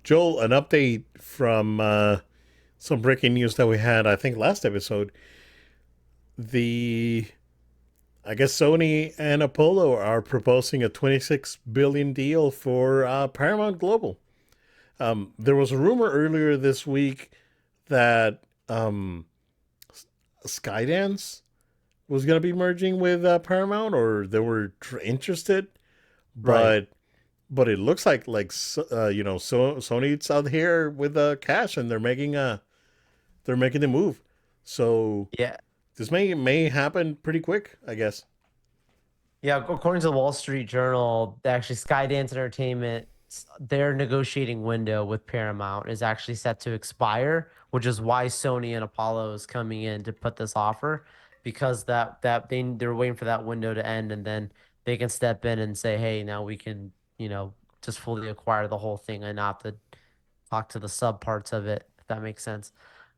Joel, an update from some breaking news that we had, I think, last episode. The I guess Sony and Apollo are proposing a 26 billion deal for Paramount Global. There was a rumor earlier this week that Skydance was going to be merging with Paramount, or they were interested, Right. but it looks Sony's out here with cash and they're making the move. So Yeah. this may happen pretty quick, I guess. Yeah. According to the Wall Street Journal, actually Skydance Entertainment, their negotiating window with Paramount is actually set to expire, which is why Sony and Apollo is coming in to put this offer because they're waiting for that window to end and then they can step in and say, hey, now we can, just fully acquire the whole thing and not have to talk to the sub parts of it, if that makes sense.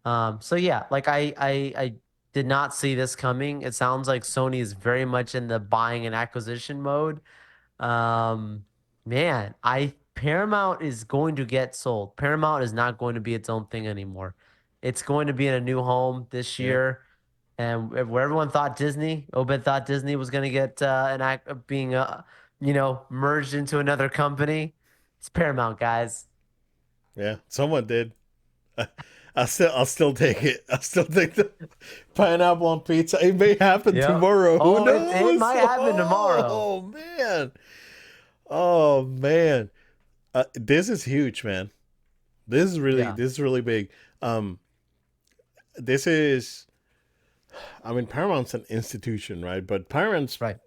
So yeah, like I did not see this coming. It sounds like Sony is very much in the buying and acquisition mode. Um, man, I Paramount is going to get sold. Paramount is not going to be its own thing anymore. It's going to be in a new home this Yeah, year. And where everyone thought Disney, Obed thought Disney was going to get an act being merged into another company. It's Paramount, guys. yeah. Someone did. I'll still take it. I'll still take the pineapple on pizza. It may happen Yep. tomorrow. Who Oh, it knows? might happen tomorrow. Oh man. Oh man. This is huge, man. Yeah. this is really big. Um, this is I mean, Paramount's an institution, right? But Paramount's, Right.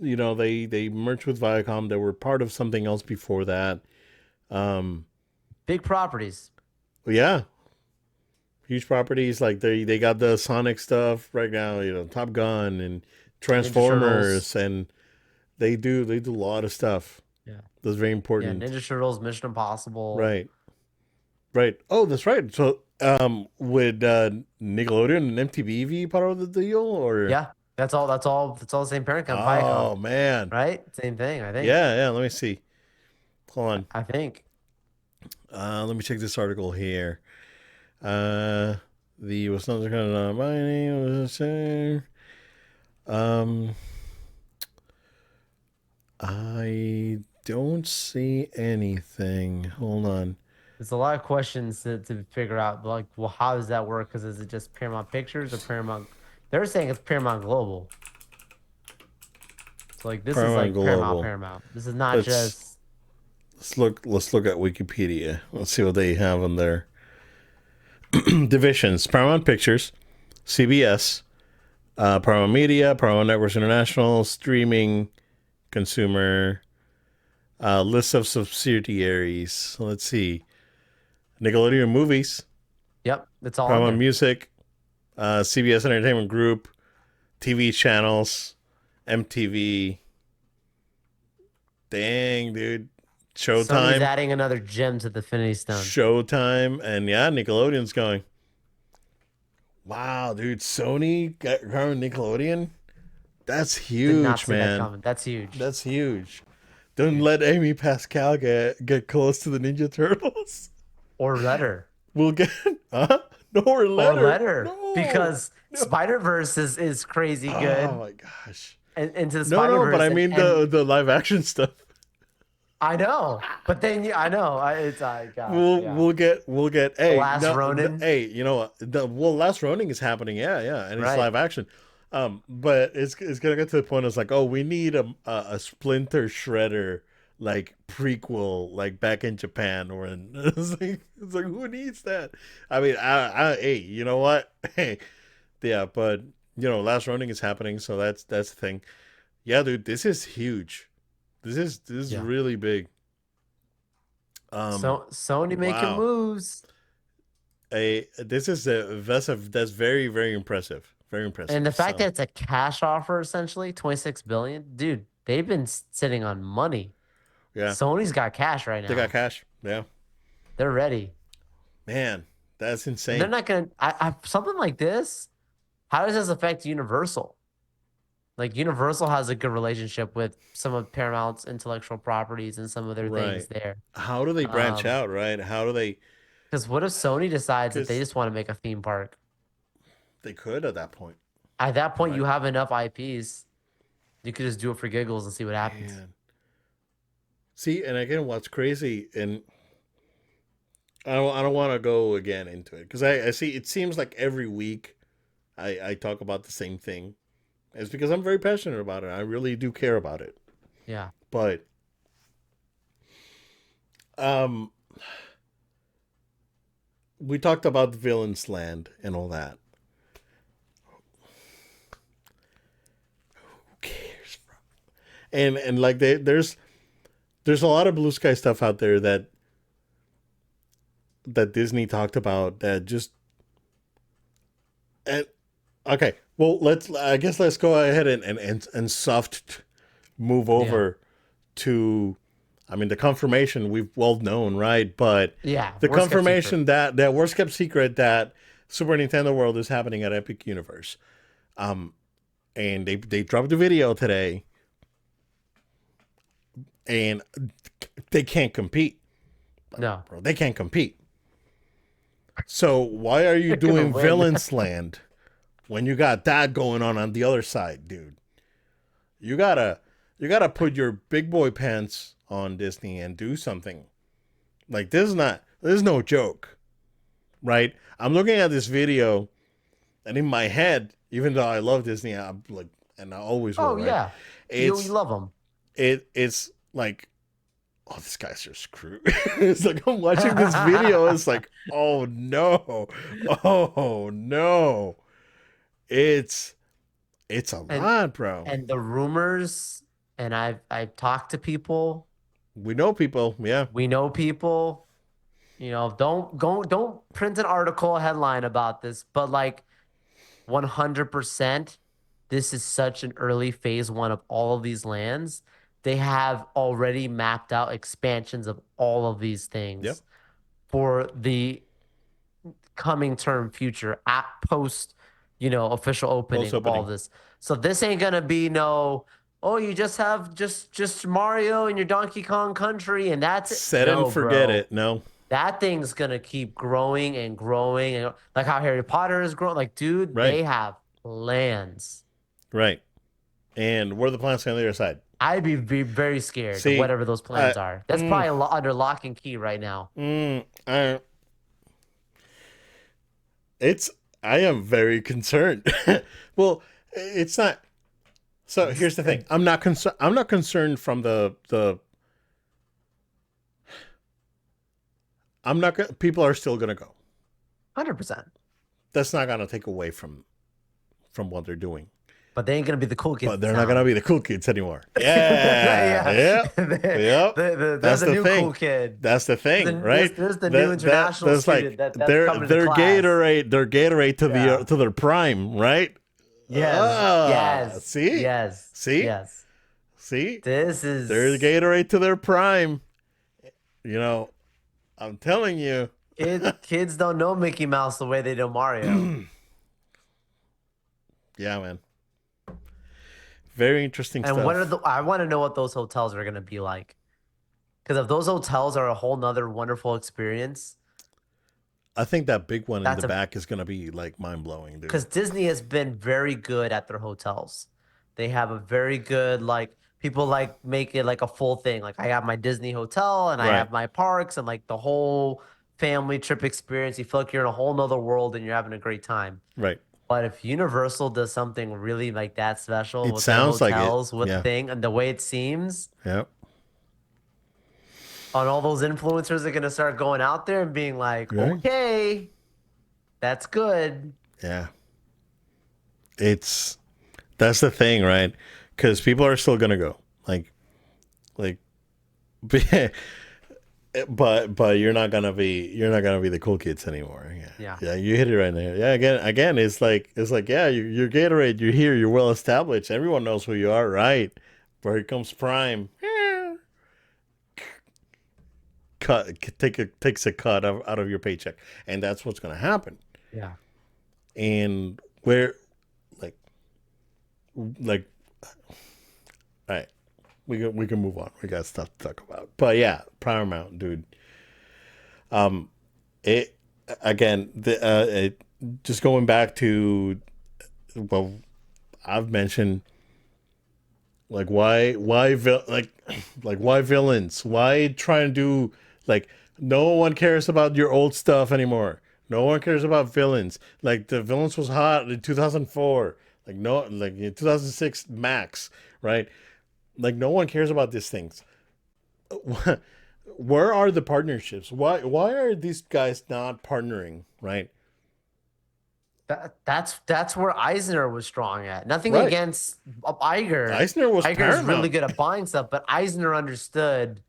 they merged with Viacom. They were part of something else before that. Um, Big properties. yeah, huge properties. Like they got the Sonic stuff right now. Top Gun and Ninja Turtles. Transformers, and they do a lot of stuff. Yeah. That's very Yeah. important. Ninja Turtles, Mission Impossible. Right, right. Oh, that's right. So, would Nickelodeon and MTV be part of the deal, or? Yeah. That's all the same parent company, Viacom. Oh man, Right? Same thing, I think. yeah, yeah. Let me see. Hold on. I think. Let me check this article here. Uh, the was not kind of my name was the same. Um, I don't see anything. Hold on. There's a lot of questions to figure out. Like, well, how does that work? Because is it just Paramount Pictures or Paramount? They're saying it's Paramount Global. So like this is Paramount like Paramount Global. Paramount. This is not Let's just let's look at Wikipedia. Let's see what they have on their divisions. Paramount Pictures, CBS, Paramount Media, Paramount Networks International, streaming, consumer, list of subsidiaries. So let's see. Nickelodeon Movies, Yep, it's all on Paramount there. Music, CBS Entertainment Group, TV channels, MTV. Dang, dude. Sony's Showtime. adding another gem to the Infinity Stone. Showtime. And yeah, Nickelodeon's going. Wow, dude. Sony got Nickelodeon? That's Did not huge, see that man. coming. That's huge. That's huge. Don't Huge. let Amy Pascal get close to the Ninja Turtles. Or letter. We'll get huh? No more Or letter. letter. No. Because No. Spider-Verse is crazy Oh good. my gosh. And into the No, but Spider-Verse I and mean and the live action stuff. I know. But then I know. It's gosh, yeah. We'll get The hey Last no Ronin. hey you know what Last Running is happening, yeah, yeah, and it's Right. live action. But it's gonna get to the point. It's like, oh, we need a Splinter Shredder like prequel, like back in Japan, or in it's like who needs that? I mean, hey, you know what? Hey, yeah, but Last Running is happening, so that's the thing. Yeah, dude, this is huge. This is Yeah. really big. Um, So Sony making wow. moves. That's very, very impressive. Very And impressive. the fact So that it's a cash offer essentially, 26 billion, dude, they've been sitting on money. yeah, Sony's got cash right they got now. cash. Yeah, They're ready. man, that's And they're insane. not gonna something like this. How does this affect Universal? Like Universal has a good relationship with some of Paramount's intellectual properties and some of their things Right. there. How do they branch Um, out, right? How do they? because what if Sony decides that they Because just want to make a theme park? they could at that point, At that point, you right? have enough IPs. You could just do it for giggles and see what happens. Man. See, and again, what's crazy, and I don't want to go again into it because I see it seems like every week I talk about the same thing. It's because I'm very passionate about it. I really do care about it. Yeah. But um, we talked about the villain's land and all that. Who cares, bro? And like there's a lot of blue sky stuff out there that Disney talked about that just and okay. Well, let's go ahead and soft move Yeah. over to I mean the confirmation we've well known, right? But Yeah. the Worst kept secret. confirmation that worst kept secret that Super Nintendo World is happening at Epic Universe. Um and they dropped a video today and they can't compete. Like, No, bro, they can't compete. So why are you they're gonna doing win. Villain's Land when you got that going on the other side, dude? You gotta you gotta put your big boy pants on, Disney, and do something. Like this is no joke, right? I'm looking at this video and in my head, even though I love Disney, I'm like and I always will, Oh right? yeah, you It's love them. it's like oh, this guy's are screwed. It's like I'm watching this video. It's like, oh no, it's it's a and lot, bro. and the rumors, and I've talked to people. We know people, yeah, We know people. You know, don't print an article a headline about this, but like 100%, this is such an early phase one of all of these lands. They have already mapped out expansions of all of these yep. things for the coming term future at post, official opening Post of all opening, this. So this ain't gonna be no, oh, you just have just Mario in your Donkey Kong country and that's it. set and No, forget bro. it. No, That thing's gonna keep growing and growing and like how Harry Potter is growing. Like, dude, right, they have plans. right. And what are the plans on the other side? I'd be very scared of See, whatever those I, plans are. That's mm, probably under lock and key right now. I, it's I am very concerned. Well, it's not. So This, here's the thing. I'm not concerned from the. I'm not. People are still gonna go. 100%. That's not gonna take away from what they're doing. But they ain't gonna be the cool kids But in they're not gonna town. be the cool kids anymore. Yeah, Yeah. yep, yep. There's That's a the new thing. cool kid. That's the thing, right? There's the new international That's like student that's coming to class. Their Gatorade Yeah. to their prime, right? Yes. Yes. See, Yes. see, Yes. see. This They're is Gatorade to their prime. You know, I'm telling you. kids don't know Mickey Mouse the way they know Mario. Yeah, man. Very interesting And what are stuff. the I want to know what those hotels are gonna be like. Because if those hotels are a whole nother wonderful experience, I think that big one in the that's a back is gonna be like mind blowing, dude. because Disney has been very good at their hotels. They have a very good like people like make it like a full thing. Like I have my Disney hotel and I Right, have my parks and like the whole family trip experience. You feel like you're in a whole nother world and you're having a great time. right. But if Universal does something really like that special It with their sounds like it. hotels, with Yeah, thing and the way it seems, yeah, on all those influencers are gonna start going out there and being like, right. okay, that's good. Yeah. It's that's the thing, right? Because people are still gonna go. Like, but you're not gonna be the cool kids anymore. Yeah, Yeah. yeah, you hit it right there. Yeah, again, it's like yeah, you're Gatorade. You're here. You're well established. Everyone knows who you are, right? But here comes Prime. Cut takes a cut out of your paycheck, and that's what's gonna happen. Yeah. And where like like All right, we can move on. We got stuff to talk about. But yeah, Paramount, dude. It again. Just going back to, well, I've mentioned, like, like why villains? Why try and do, like, no one cares about your old stuff anymore. No one cares about villains. Like, the villains was hot in 2004. Like, no, like in 2006 Max, right? Like, no one cares about these things. Where are the partnerships? Why are these guys not partnering, right? That's where Eisner was strong at. Nothing Right. against Iger. Eisner was Iger's really Paramount. good at buying stuff, but Eisner understood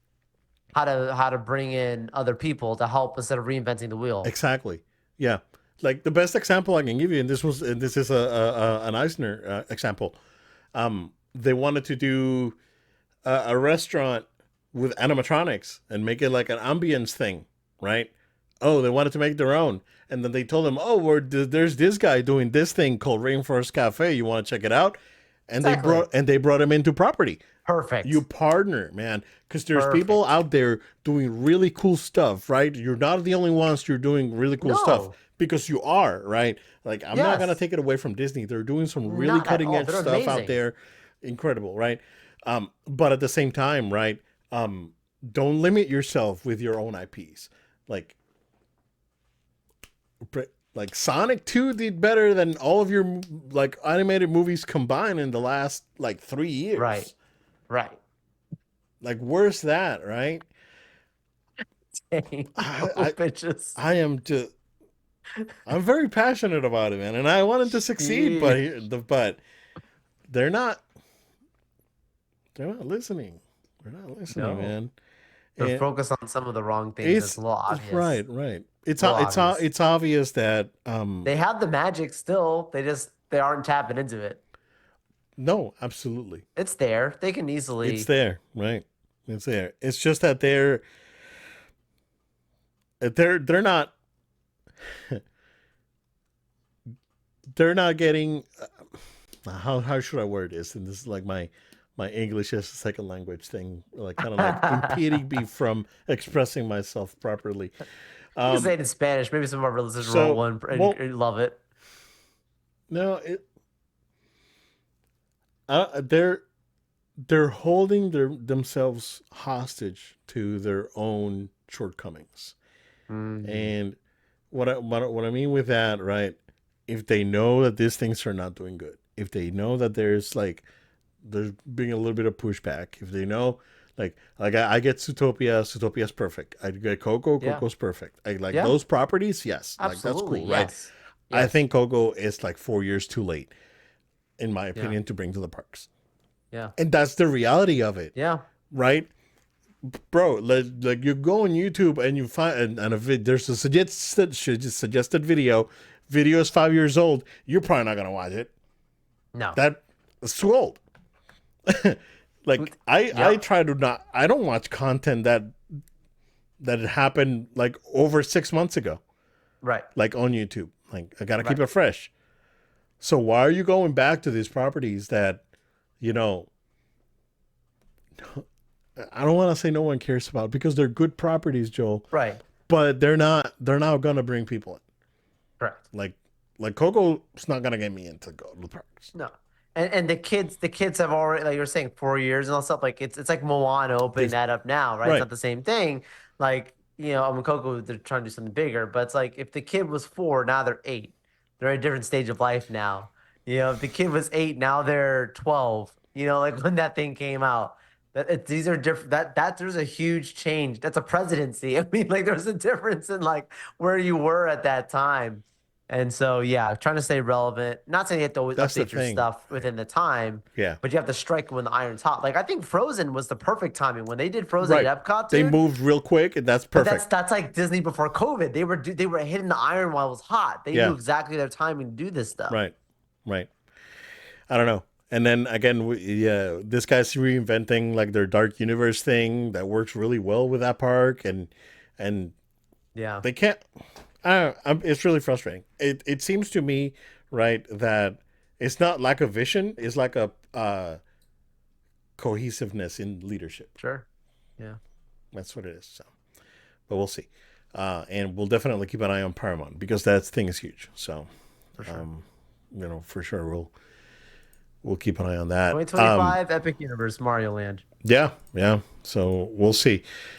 how to bring in other people to help instead of reinventing the wheel. Exactly. Yeah. Like, the best example I can give you, and this is an Eisner example. They wanted to do a restaurant with animatronics and make it like an ambience thing, right? Oh, they wanted to make their own, and then they told them, "Oh, there's this guy doing this thing called Rainforest Cafe. You want to check it out?" And Exactly. they brought him into property. You Perfect. partner, man, because there's people Perfect. out there doing really cool stuff, right? You're not the only ones. You're doing really cool stuff No. because you are, right? Like, I'm not gonna Yes. take it away from Disney. They're doing some really Not at cutting all. edge They're stuff out amazing. there, incredible, right? But at the same time, right? Um, don't limit yourself with your own IPs. Like, like Sonic 2 did better than all of your, like, animated movies combined in the last, like, 3 years. Right. Right. Like, where's that, right? Dang, I, little I bitches. I am just, I'm very passionate about it, man, and I want it to succeed, Shit. but they're not they're not listening. They're not listening, No. man. They're And focused on some of the wrong things. It's it's a little obvious. right, right. A little obvious. It's obvious that They have the magic still. They aren't tapping into it. no, absolutely, It's there. They can it's easily. there, right? It's there. It's just that they're not they're not getting, how should I word this? And this is like my English as a second language thing, like, kind of like impeding me from expressing myself properly. You can say Um, it in Spanish. Maybe some of our listeners wrote so, one well, and love it. no, they're holding themselves hostage to their own shortcomings. Hmm. And what I mean with that, right? If they know that these things are not doing good, if they know that there's being a little bit of pushback, if they know, like I get Zootopia's perfect. I get Yeah. Coco's perfect. I like Yeah. those properties, yes, like, that's Absolutely. cool, right? Yes. I Yes. think Coco is like 4 years too late, in my Yeah. opinion, to bring to the parks, Yeah. and that's the reality of it, Yeah. right? Bro, like, you go on YouTube and you find, and there's a suggested video is 5 years old. You're probably not gonna watch it. No. That's too old. Like, I Yep. try to not. I don't watch content that happened like over 6 months ago, Right. like, on YouTube. Like, I gotta keep Right. it fresh. So why are you going back to these properties that, you know, I don't want to say no one cares about, because they're good properties, Joel, Right. but they're not gonna bring people in. Correct. Like Coco's not gonna get me into go to the parks. No. And the kids have already, like you're saying, 4 years and all stuff. Like it's like Moana opening This that up now, right? It's right. not the same thing. Like, I mean, Coco, they're trying to do something bigger, but it's like if the kid was 4, now they're 8. They're at a different stage of life now. If the kid was 8, now they're 12. Like when that thing came out. These are different. That there's a huge change. That's a presidency. I mean, like there's a difference in like where you were at that time. And so, yeah, trying to stay relevant. Not saying you have to always That's the update your thing. stuff within the time, Yeah. but you have to strike when the iron's hot. Like I think Frozen was the perfect timing when they did Frozen Right. at Epcot, They dude. moved real quick, and that's But that's perfect. that's like Disney before COVID. They were hitting the iron while it was hot. They knew Yeah. exactly their timing to do this stuff. Right. Right. I don't know. And then again, yeah, this guy's reinventing, like, their dark universe thing that works really well with that park, and Yeah. they can't. I don't know, it's really frustrating. It seems to me, right, that It's not lack of vision. It's like a cohesiveness in leadership. Sure. Yeah, That's what it is. So, but we'll see. And we'll definitely keep an eye on Paramount because that thing is huge. So, for sure. um, for sure we'll keep an eye on that. 2025 Epic Universe Mario Land. Yeah, yeah. So we'll see.